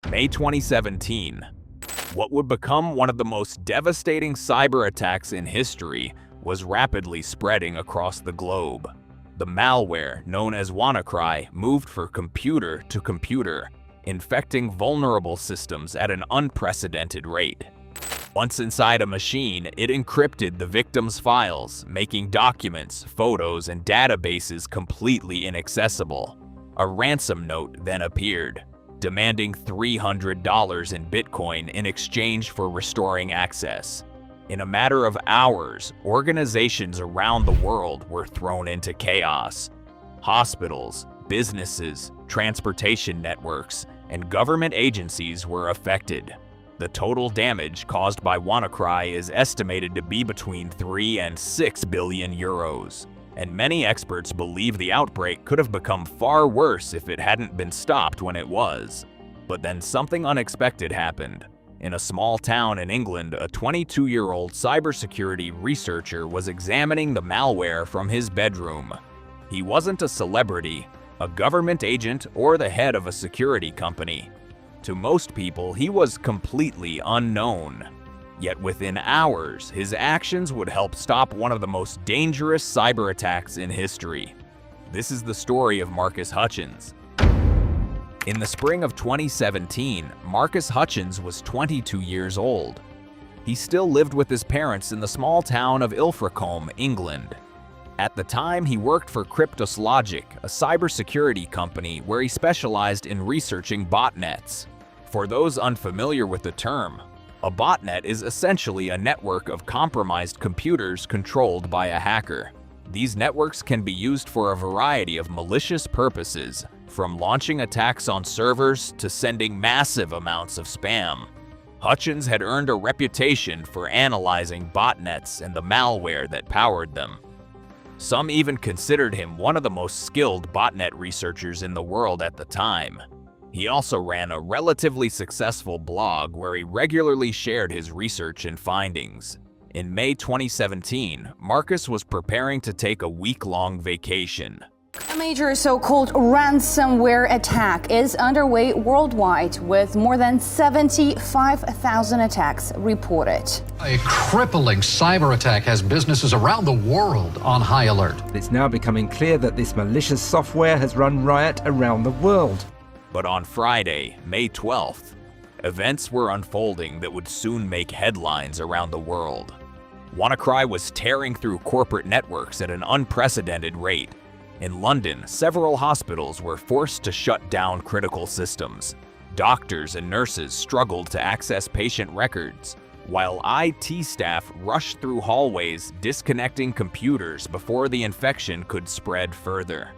May 2017. What would become one of the most devastating cyber attacks in history was rapidly spreading across the globe. The malware, known as WannaCry, moved from computer to computer, infecting vulnerable systems at an unprecedented rate. Once inside a machine, it encrypted the victim's files, making documents, photos, and databases completely inaccessible. A ransom note then appeared, demanding $300 in Bitcoin in exchange for restoring access. In a matter of hours, organizations around the world were thrown into chaos. Hospitals, businesses, transportation networks, and government agencies were affected. The total damage caused by WannaCry is estimated to be between 3 and 6 billion euros, and many experts believe the outbreak could have become far worse if it hadn't been stopped when it was. But then something unexpected happened. In a small town in England, a 22-year-old cybersecurity researcher was examining the malware from his bedroom. He wasn't a celebrity, a government agent, or the head of a security company. To most people, he was completely unknown. Yet within hours, his actions would help stop one of the most dangerous cyber attacks in history. This is the story of Marcus Hutchins. In the spring of 2017, Marcus Hutchins was 22 years old. He still lived with his parents in the small town of Ilfracombe, England. At the time, he worked for Cryptoslogic, a cybersecurity company where he specialized in researching botnets. For those unfamiliar with the term, a botnet is essentially a network of compromised computers controlled by a hacker. These networks can be used for a variety of malicious purposes, from launching attacks on servers to sending massive amounts of spam. Hutchins had earned a reputation for analyzing botnets and the malware that powered them. Some even considered him one of the most skilled botnet researchers in the world at the time. He also ran a relatively successful blog where he regularly shared his research and findings. In May 2017, Marcus was preparing to take a week-long vacation. A major so-called ransomware attack is underway worldwide, with more than 75,000 attacks reported. A crippling cyber attack has businesses around the world on high alert. It's now becoming clear that this malicious software has run riot around the world. But on Friday, May 12th, events were unfolding that would soon make headlines around the world. WannaCry was tearing through corporate networks at an unprecedented rate. In London, several hospitals were forced to shut down critical systems. Doctors and nurses struggled to access patient records, while IT staff rushed through hallways, disconnecting computers before the infection could spread further.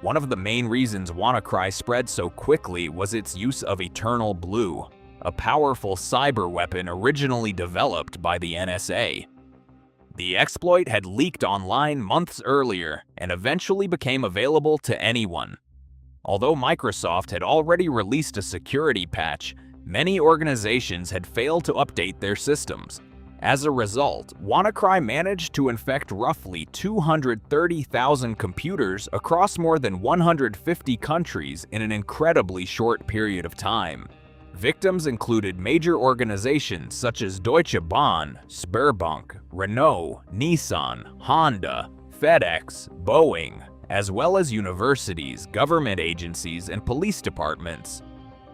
One of the main reasons WannaCry spread so quickly was its use of Eternal Blue, a powerful cyber weapon originally developed by the NSA. The exploit had leaked online months earlier and eventually became available to anyone. Although Microsoft had already released a security patch, many organizations had failed to update their systems. As a result, WannaCry managed to infect roughly 230,000 computers across more than 150 countries in an incredibly short period of time. Victims included major organizations such as Deutsche Bahn, Sberbank, Renault, Nissan, Honda, FedEx, Boeing, as well as universities, government agencies, and police departments.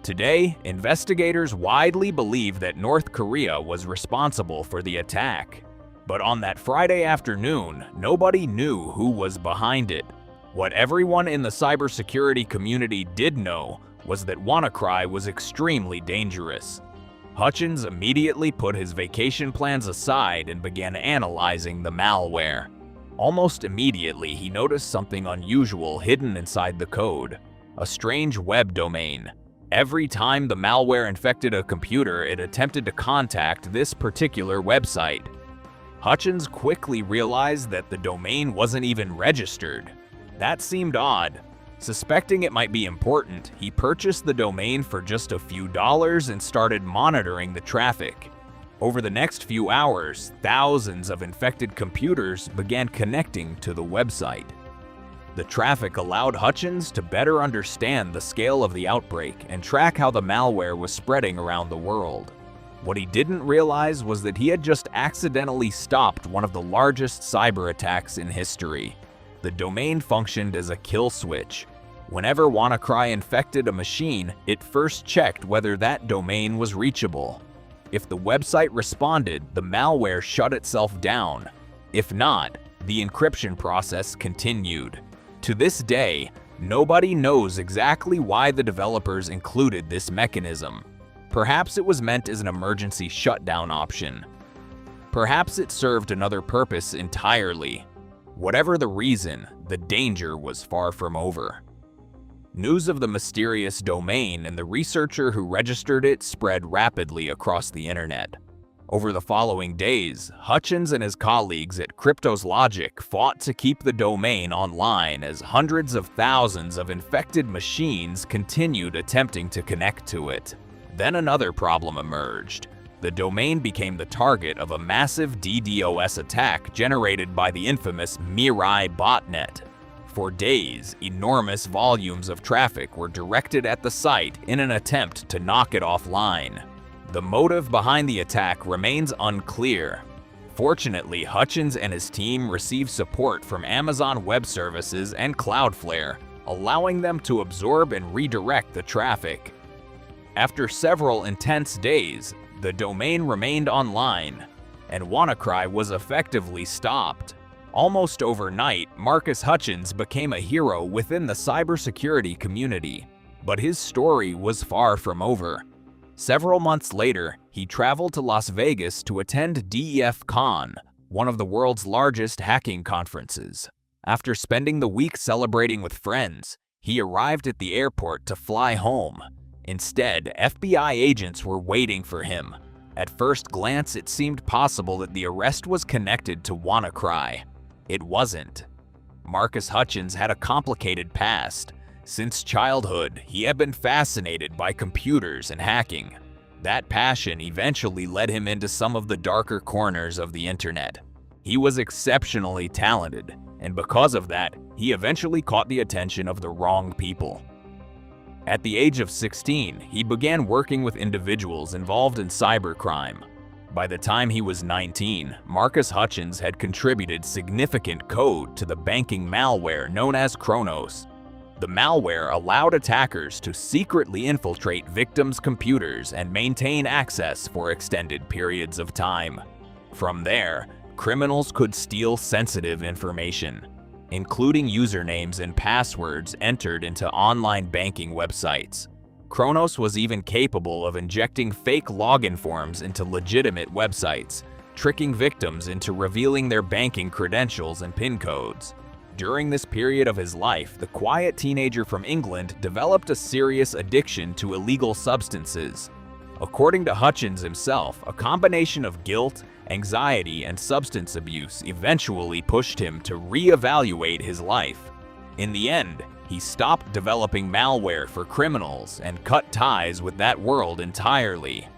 Today, investigators widely believe that North Korea was responsible for the attack. But on that Friday afternoon, nobody knew who was behind it. What everyone in the cybersecurity community did know was that WannaCry was extremely dangerous. Hutchins immediately put his vacation plans aside and began analyzing the malware. Almost immediately, he noticed something unusual hidden inside the code: a strange web domain. Every time the malware infected a computer, it attempted to contact this particular website. Hutchins quickly realized that the domain wasn't even registered. That seemed odd. Suspecting it might be important, he purchased the domain for just a few dollars and started monitoring the traffic. Over the next few hours, thousands of infected computers began connecting to the website. The traffic allowed Hutchins to better understand the scale of the outbreak and track how the malware was spreading around the world. What he didn't realize was that he had just accidentally stopped one of the largest cyber attacks in history. The domain functioned as a kill switch. Whenever WannaCry infected a machine, it first checked whether that domain was reachable. If the website responded, the malware shut itself down. If not, the encryption process continued. To this day, nobody knows exactly why the developers included this mechanism. Perhaps it was meant as an emergency shutdown option. Perhaps it served another purpose entirely. Whatever the reason, the danger was far from over. News of the mysterious domain and the researcher who registered it spread rapidly across the internet. Over the following days, Hutchins and his colleagues at Cryptos Logic fought to keep the domain online as hundreds of thousands of infected machines continued attempting to connect to it. Then another problem emerged. The domain became the target of a massive DDoS attack generated by the infamous Mirai botnet. For days, enormous volumes of traffic were directed at the site in an attempt to knock it offline. The motive behind the attack remains unclear. Fortunately, Hutchins and his team received support from Amazon Web Services and Cloudflare, allowing them to absorb and redirect the traffic. After several intense days, the domain remained online, and WannaCry was effectively stopped. Almost overnight, Marcus Hutchins became a hero within the cybersecurity community, but his story was far from over. Several months later, he traveled to Las Vegas to attend DEF Con, one of the world's largest hacking conferences. After spending the week celebrating with friends, he arrived at the airport to fly home. Instead, FBI agents were waiting for him. At first glance, it seemed possible that the arrest was connected to WannaCry. It wasn't. Marcus Hutchins had a complicated past. Since childhood, he had been fascinated by computers and hacking. That passion eventually led him into some of the darker corners of the internet. He was exceptionally talented, and because of that, he eventually caught the attention of the wrong people. At the age of 16, he began working with individuals involved in cybercrime. By the time he was 19, Marcus Hutchins had contributed significant code to the banking malware known as Kronos. The malware allowed attackers to secretly infiltrate victims' computers and maintain access for extended periods of time. From there, criminals could steal sensitive information, including usernames and passwords entered into online banking websites. Kronos was even capable of injecting fake login forms into legitimate websites, tricking victims into revealing their banking credentials and PIN codes. During this period of his life, the quiet teenager from England developed a serious addiction to illegal substances. According to Hutchins himself, a combination of guilt, anxiety, and substance abuse eventually pushed him to reevaluate his life. In the end, he stopped developing malware for criminals and cut ties with that world entirely.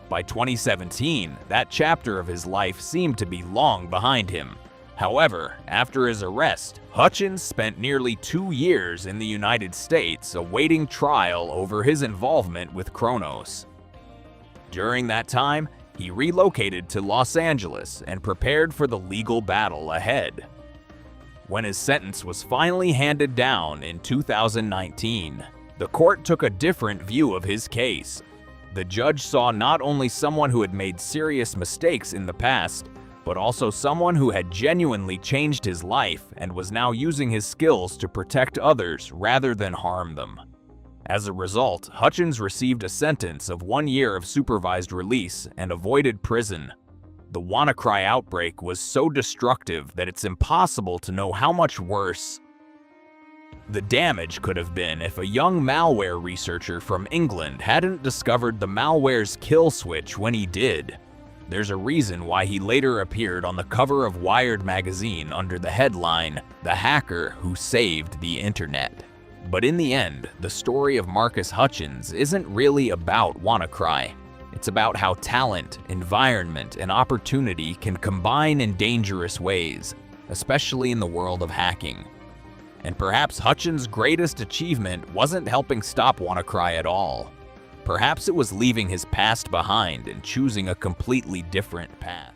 By 2017, that chapter of his life seemed to be long behind him. However, after his arrest, Hutchins spent nearly 2 years in the United States awaiting trial over his involvement with Kronos. During that time, he relocated to Los Angeles and prepared for the legal battle ahead. When his sentence was finally handed down in 2019, the court took a different view of his case. The judge saw not only someone who had made serious mistakes in the past, but also someone who had genuinely changed his life and was now using his skills to protect others rather than harm them. As a result, Hutchins received a sentence of 1 year of supervised release and avoided prison. The WannaCry outbreak was so destructive that it's impossible to know how much worse the damage could have been if a young malware researcher from England hadn't discovered the malware's kill switch when he did. There's a reason why he later appeared on the cover of Wired magazine under the headline, "The Hacker Who Saved the Internet." But in the end, the story of Marcus Hutchins isn't really about WannaCry. It's about how talent, environment, and opportunity can combine in dangerous ways, especially in the world of hacking. And perhaps Hutchins' greatest achievement wasn't helping stop WannaCry at all. Perhaps it was leaving his past behind and choosing a completely different path.